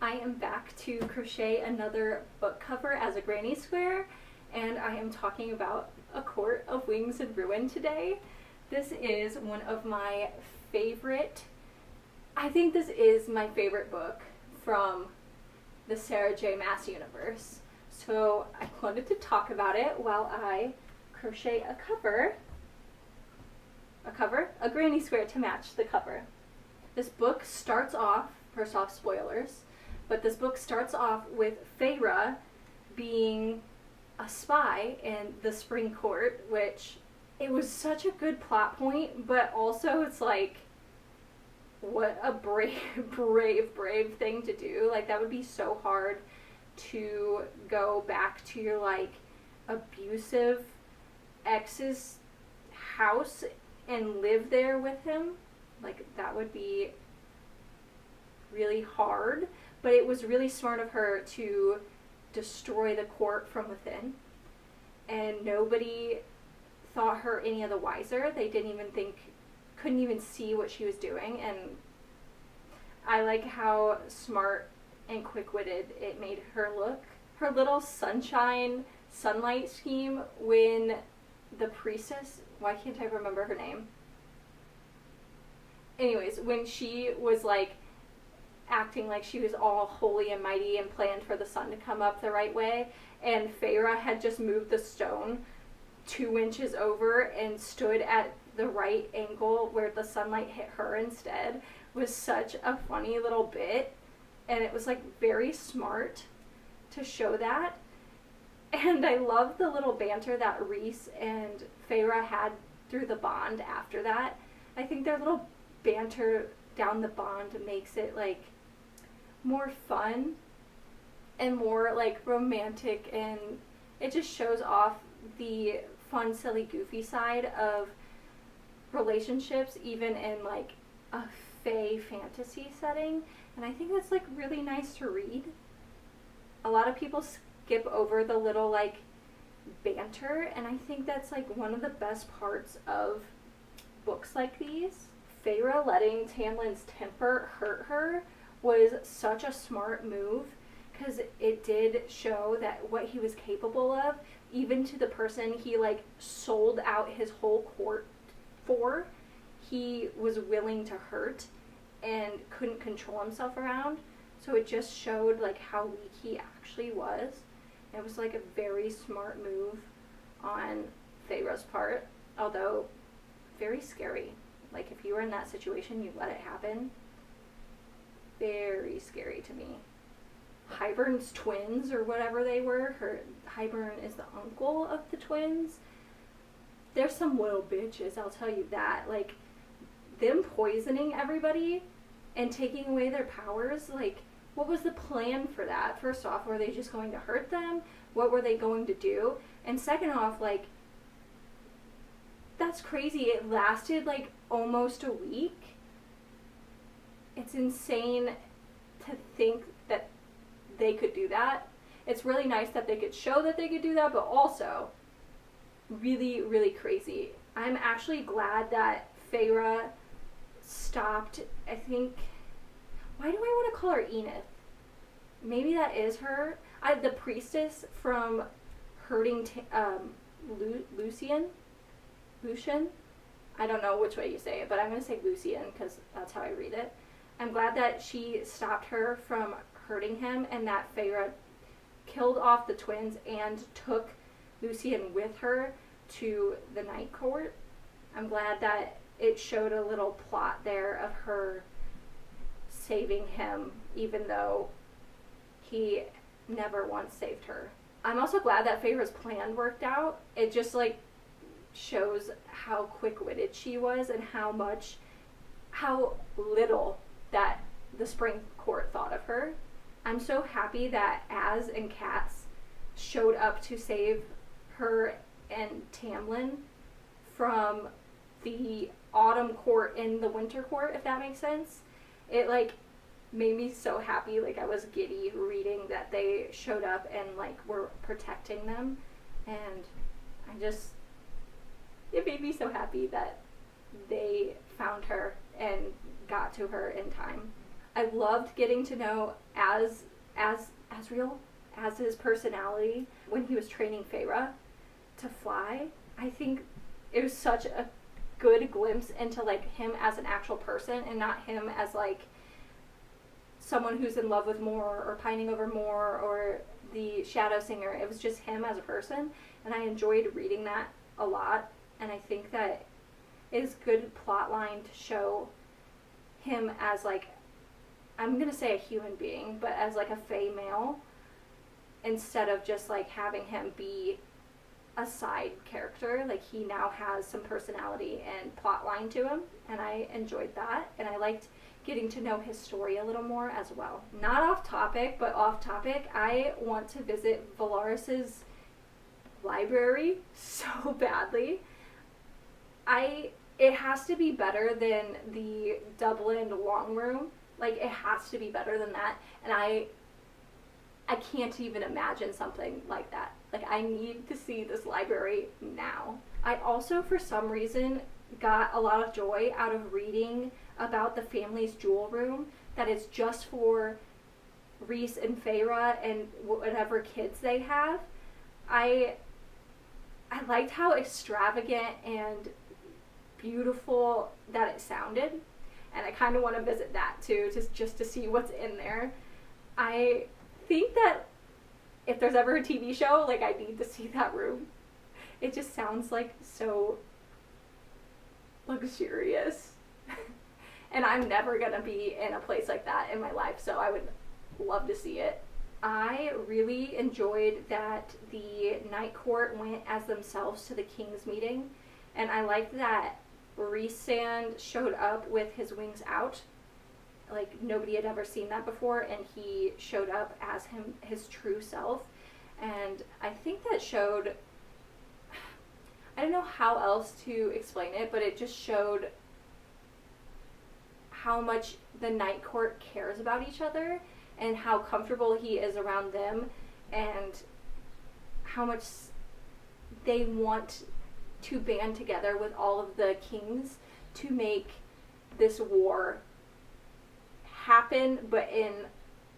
I am back to crochet another book cover as a granny square, and I am talking about A Court of Wings and Ruin today. This is one of my favorite, I think this is my favorite book from the Sarah J. Maas universe. So I wanted to talk about it while I crochet a granny square to match the cover. This book starts off, first off, spoilers, but this book starts off with Feyre being a spy in the Spring Court, which it was such a good plot point, but also it's like, what a brave thing to do. Like, that would be so hard to go back to your, like, abusive ex's house and live there with him. Like, that would be really hard, but it was really smart of her to destroy the court from within, and nobody thought her any of the wiser. They couldn't even see what she was doing, and I like how smart and quick-witted it made her look. Her little sunlight scheme when the priestess, why can't I remember her name? Anyways, when she was like acting like she was all holy and mighty and planned for the sun to come up the right way, and Feyre had just moved the stone 2 inches over and stood at the right angle where the sunlight hit her instead, was such a funny little bit, and it was like very smart to show that. And I love the little banter that Rhys and Feyre had through the bond after that. I think their little banter down the bond makes it like more fun and more like romantic, and it just shows off the fun, silly, goofy side of relationships, even in like a fae fantasy setting. And I think that's like really nice to read. A lot of people skip over the little like banter, and I think that's like one of the best parts of books like these. Feyre letting Tamlin's temper hurt her was such a smart move, because it did show that what he was capable of, even to the person he like sold out his whole court for, he was willing to hurt and couldn't control himself around. So it just showed like how weak he actually was. It was like a very smart move on Feyre's part, although very scary. Like, if you were in that situation, you let it happen. Very scary to me. Hybern's twins, or whatever they were, Hybern is the uncle of the twins. There's some little bitches, I'll tell you that. Like, them poisoning everybody and taking away their powers, like, what was the plan for that? First off, were they just going to hurt them? What were they going to do? And second off, like, that's crazy. It lasted like almost a week. It's insane to think that they could do that. It's really nice that they could show that they could do that, but also really, really crazy. I'm actually glad that Feyre stopped, I think, why do I want to call her Enith? Maybe that is her. The priestess from hurting Lucian? I don't know which way you say it, but I'm going to say Lucian because that's how I read it. I'm glad that she stopped her from hurting him, and that Feyre killed off the twins and took Lucian with her to the Night Court. I'm glad that it showed a little plot there of her saving him, even though he never once saved her. I'm also glad that Feyre's plan worked out. It just like shows how quick-witted she was, and how little that the Spring Court thought of her. I'm so happy that Az and Cass showed up to save her and Tamlin from the Autumn Court in the Winter Court, if that makes sense. It like made me so happy. Like, I was giddy reading that they showed up and like were protecting them, and it made me so happy that they found her and got to her in time. I loved getting to know Asriel, as his personality when he was training Feyre to fly. I think it was such a good glimpse into like him as an actual person and not him as like someone who's in love with Mor or pining over Mor or the Shadow Singer. It was just him as a person, and I enjoyed reading that a lot, and I think that it is good plot line to show him as like, I'm gonna say a human being, but as like a Fey male, instead of just like having him be a side character. Like, he now has some personality and plot line to him, and I enjoyed that, and I liked getting to know his story a little more as well. Not off topic, but off topic, I want to visit Valaris's library so badly. It has to be better than the Dublin Long Room. Like, it has to be better than that, and I can't even imagine something like that. Like, I need to see this library now. I also, for some reason, got a lot of joy out of reading about the family's jewel room that is just for Rhys and Feyre and whatever kids they have. I liked how extravagant and beautiful that it sounded, and I kind of want to visit that too, just to see what's in there. I think that if there's ever a TV show, like, I need to see that room. It just sounds like so luxurious. And I'm never gonna be in a place like that in my life, so I would love to see it. I really enjoyed that the Night Court went as themselves to the King's meeting, and I liked that Rhysand showed up with his wings out. Like, nobody had ever seen that before, and he showed up as his true self. And I think that showed, I don't know how else to explain it, but it just showed how much the Night Court cares about each other and how comfortable he is around them and how much they want to band together with all of the kings to make this war happen, but in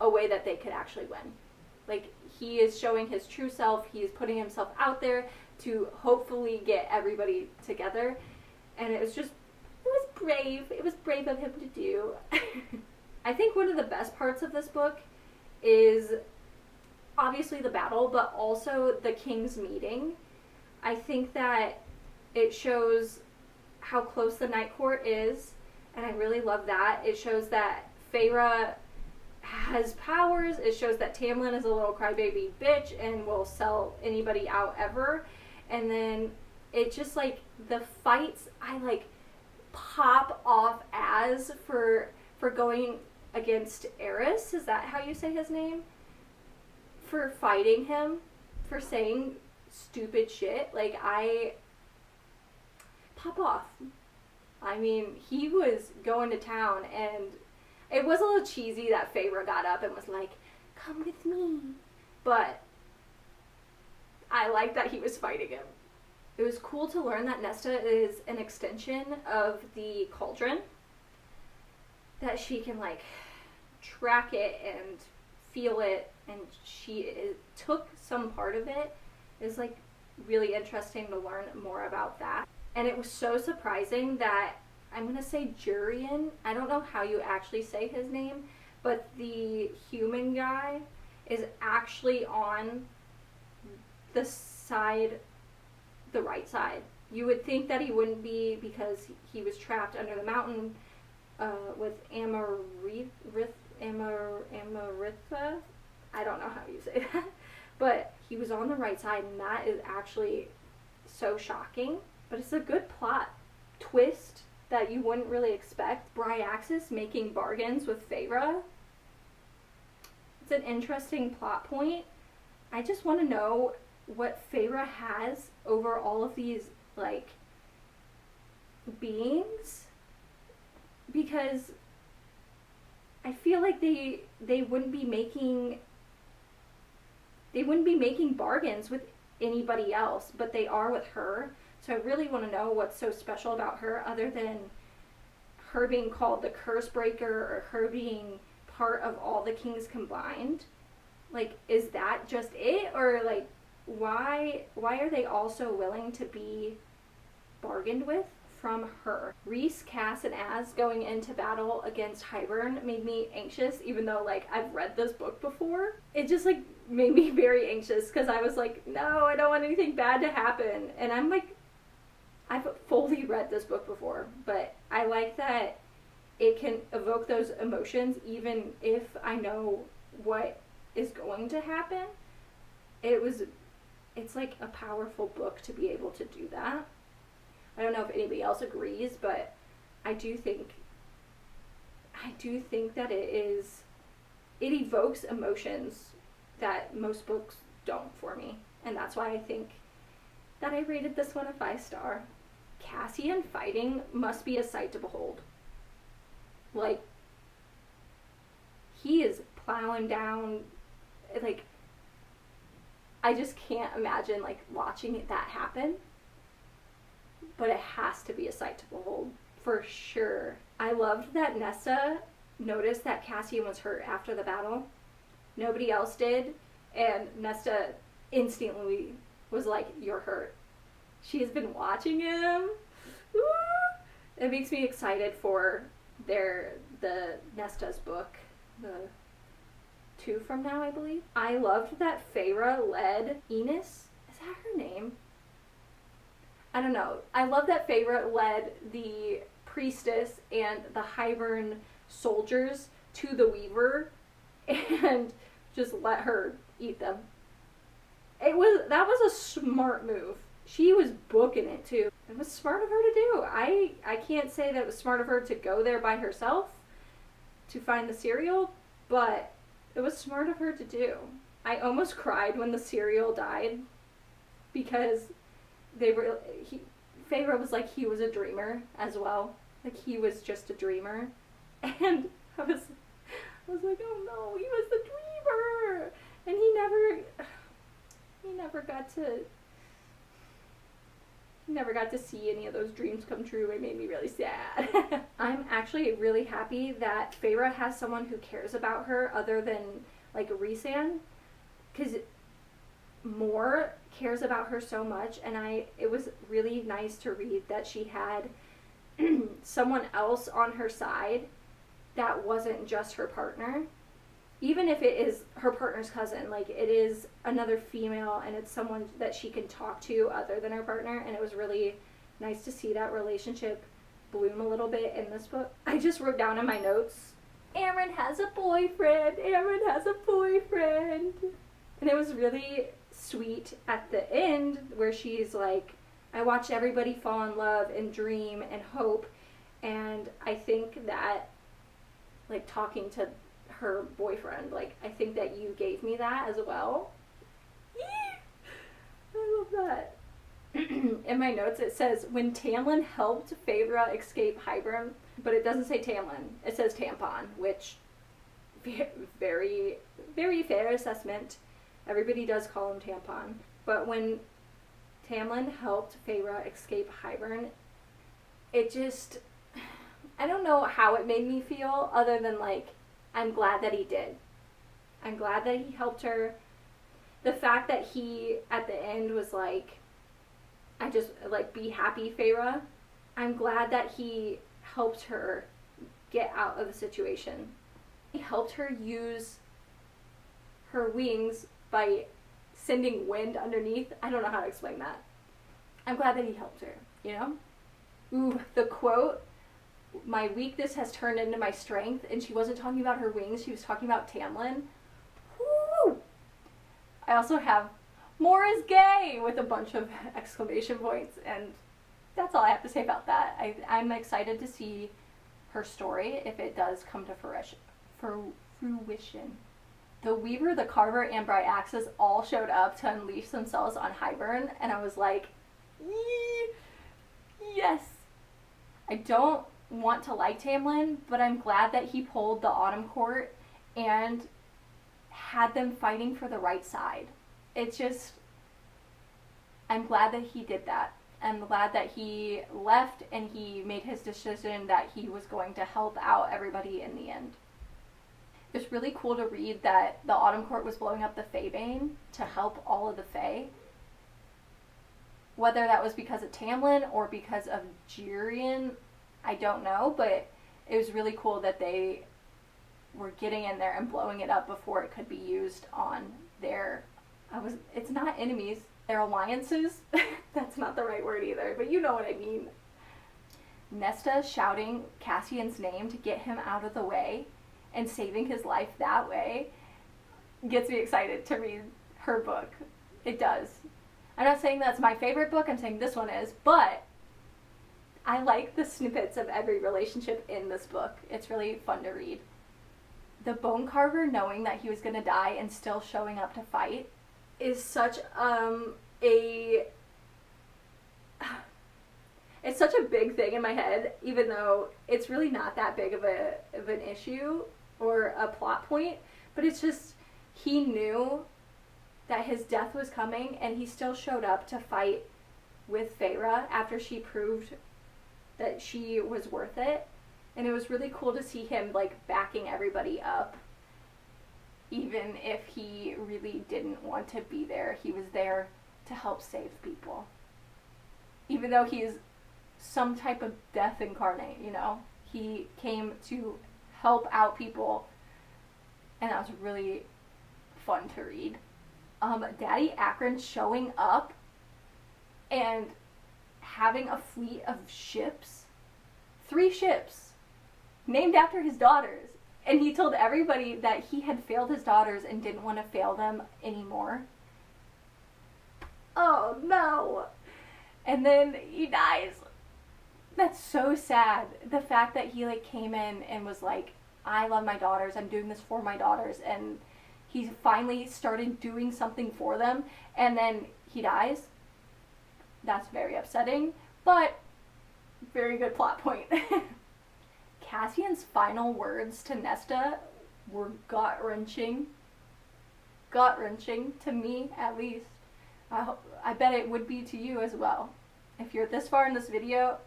a way that they could actually win. Like, he is showing his true self, he's putting himself out there to hopefully get everybody together, and it was brave of him to do. I think one of the best parts of this book is obviously the battle, but also the King's meeting. I think that it shows how close the Night Court is, and I really love that. It shows that Feyre has powers. It shows that Tamlin is a little crybaby bitch and will sell anybody out ever. And then it just, like, the fights, I, like, pop off as for going against Eris. Is that how you say his name? For fighting him, for saying stupid shit. Like, I pop off. I mean, he was going to town, and it was a little cheesy that Feyre got up and was like, come with me. But I like that he was fighting him. It was cool to learn that Nesta is an extension of the cauldron. That she can, like, track it and feel it, and took some part of it. It's, like, really interesting to learn more about that. And it was so surprising that, I'm going to say Jurian, I don't know how you actually say his name, but the human guy is actually on the side, the right side. You would think that he wouldn't be because he was trapped under the mountain with Amaritha. I don't know how you say that. But he was on the right side, and that is actually so shocking. But it's a good plot twist that you wouldn't really expect. Bryaxis making bargains with Feyre. It's an interesting plot point. I just want to know what Feyre has over all of these, like, beings, because I feel like they wouldn't be making bargains with anybody else, but they are with her. So I really want to know what's so special about her, other than her being called the curse breaker, or her being part of all the kings combined. Like, is that just it? Or like, why are they all so willing to be bargained with from her? Reese, Cass, and Az going into battle against Hybern made me anxious, even though like I've read this book before. It just like made me very anxious because I was like, no, I don't want anything bad to happen. And I'm like, I've fully read this book before, but I like that it can evoke those emotions even if I know what is going to happen. It's like a powerful book to be able to do that. I don't know if anybody else agrees, but I do think that it evokes emotions that most books don't for me. And that's why I think that I rated this one a 5-star. Cassian fighting must be a sight to behold. Like, he is plowing down, like, I just can't imagine like watching that happen. But it has to be a sight to behold, for sure. I loved that Nesta noticed that Cassian was hurt after the battle. Nobody else did, and Nesta instantly was like, you're hurt. She's been watching him. Woo! It makes me excited for the Nesta's book, the 2 from now, I believe. I loved that Feyre led Enos. Is that her name? I don't know. I love that Feyre led the priestess and the Hybern soldiers to the Weaver and just let her eat them. That was a smart move. She was booking it too. It was smart of her to do. I can't say that it was smart of her to go there by herself to find the cereal, but it was smart of her to do. I almost cried when the cereal died because Feyre was like, he was a dreamer as well. Like, he was just a dreamer. And I was like, oh no, he was the dreamer! And he never got to see any of those dreams come true. It made me really sad. I'm actually really happy that Feyre has someone who cares about her other than, like, Rhysand. Because Moore cares about her so much, and it was really nice to read that she had someone else on her side that wasn't just her partner. Even if it is her partner's cousin, like, it is another female, and it's someone that she can talk to other than her partner, and it was really nice to see that relationship bloom a little bit in this book. I just wrote down in my notes, Amren has a boyfriend, Amren has a boyfriend. And it was really sweet at the end where she's like, I watched everybody fall in love and dream and hope, and I think that, like, talking to her boyfriend, like, I think that you gave me that as well. I love that. In my notes it says, when Tamlin helped Feyre escape Hybern, but it doesn't say Tamlin, it says Tampon, which, very, very fair assessment. Everybody does call him Tampon. But when Tamlin helped Feyre escape Hybern, it just, I don't know how it made me feel other than, like, I'm glad that he did. I'm glad that he helped her. The fact that he, at the end, was like, I just, like, be happy, Feyre. I'm glad that he helped her get out of the situation. He helped her use her wings by sending wind underneath. I don't know how to explain that. I'm glad that he helped her, you know? Ooh, the quote, my weakness has turned into my strength, and she wasn't talking about her wings, she was talking about Tamlin. Woo! I also have, more is gay, with a bunch of exclamation points, and that's all I have to say about that. I'm excited to see her story, if it does come to fruition. The Weaver, the Carver, and Bryaxis all showed up to unleash themselves on Hybern, and I was like, yes! I don't want to like Tamlin, but I'm glad that he pulled the Autumn Court and had them fighting for the right side. It's just, I'm glad that he did that. I'm glad that he left and he made his decision that he was going to help out everybody in the end. It's really cool to read that the Autumn Court was blowing up the Faebane to help all of the Fae. Whether that was because of Tamlin or because of Jirian, I don't know, but it was really cool that they were getting in there and blowing it up before it could be used on their, it's not enemies, their alliances. That's not the right word either, but you know what I mean. Nesta shouting Cassian's name to get him out of the way and saving his life that way gets me excited to read her book. It does. I'm not saying that's my favorite book, I'm saying this one is, but I like the snippets of every relationship in this book. It's really fun to read. The Bone Carver knowing that he was going to die and still showing up to fight is such it's such a big thing in my head, even though it's really not that big of an issue or a plot point, but it's just, he knew that his death was coming and he still showed up to fight with Feyre after she proved that she was worth it. And it was really cool to see him like backing everybody up, even if he really didn't want to be there. He was there to help save people, even though he is some type of death incarnate, you know. He came to help out people, and that was really fun to read. Daddy Akron showing up and having a fleet of ships, 3 ships, named after his daughters. And he told everybody that he had failed his daughters and didn't want to fail them anymore. Oh no! And then he dies. That's so sad. The fact that he like came in and was like, I love my daughters, I'm doing this for my daughters, and he finally started doing something for them, and then he dies. That's very upsetting, but very good plot point. Cassian's final words to Nesta were gut-wrenching. Gut-wrenching, to me at least. I bet it would be to you as well. If you're this far in this video,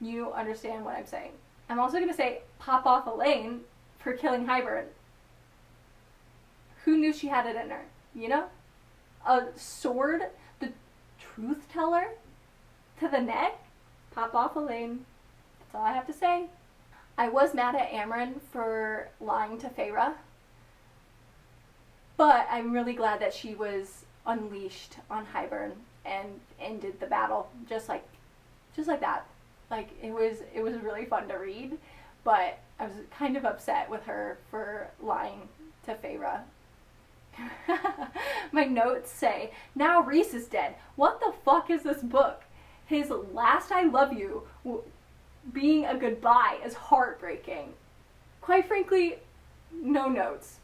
you understand what I'm saying. I'm also going to say pop off Elaine for killing Hybern. Who knew she had it in her, you know? A sword, the truth teller, to the neck? Pop off Elaine. That's all I have to say. I was mad at Amren for lying to Feyre, but I'm really glad that she was unleashed on Hybern and ended the battle just like that. Like, it was really fun to read, but I was kind of upset with her for lying to Feyre. My notes say, now Rhys is dead. What the fuck is this book? His last I love you being a goodbye is heartbreaking. Quite frankly, no notes.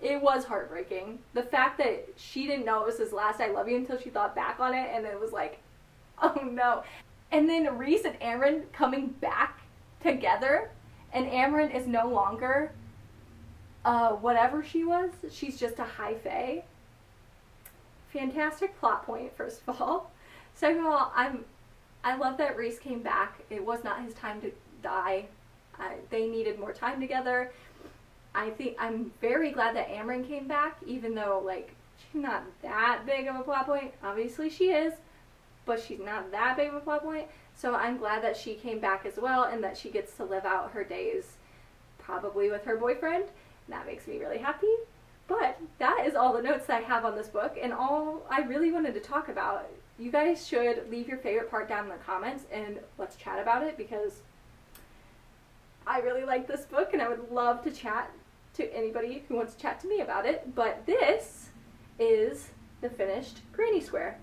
It was heartbreaking. The fact that she didn't know it was his last I love you until she thought back on it, and it was like, oh no. And then Rhys and Amren coming back together, and Amren is no longer whatever she was. She's just a high fae. Fantastic plot point, first of all. Second of all, I love that Rhys came back. It was not his time to die. They needed more time together. I'm very glad that Amren came back, even though, like, she's not that big of a plot point. Obviously she is, but she's not that big of a plot point. So I'm glad that she came back as well, and that she gets to live out her days probably with her boyfriend. That makes me really happy. But that is all the notes that I have on this book, and all I really wanted to talk about. You guys should leave your favorite part down in the comments, and let's chat about it, because I really like this book, and I would love to chat to anybody who wants to chat to me about it. But this is the finished Granny Square.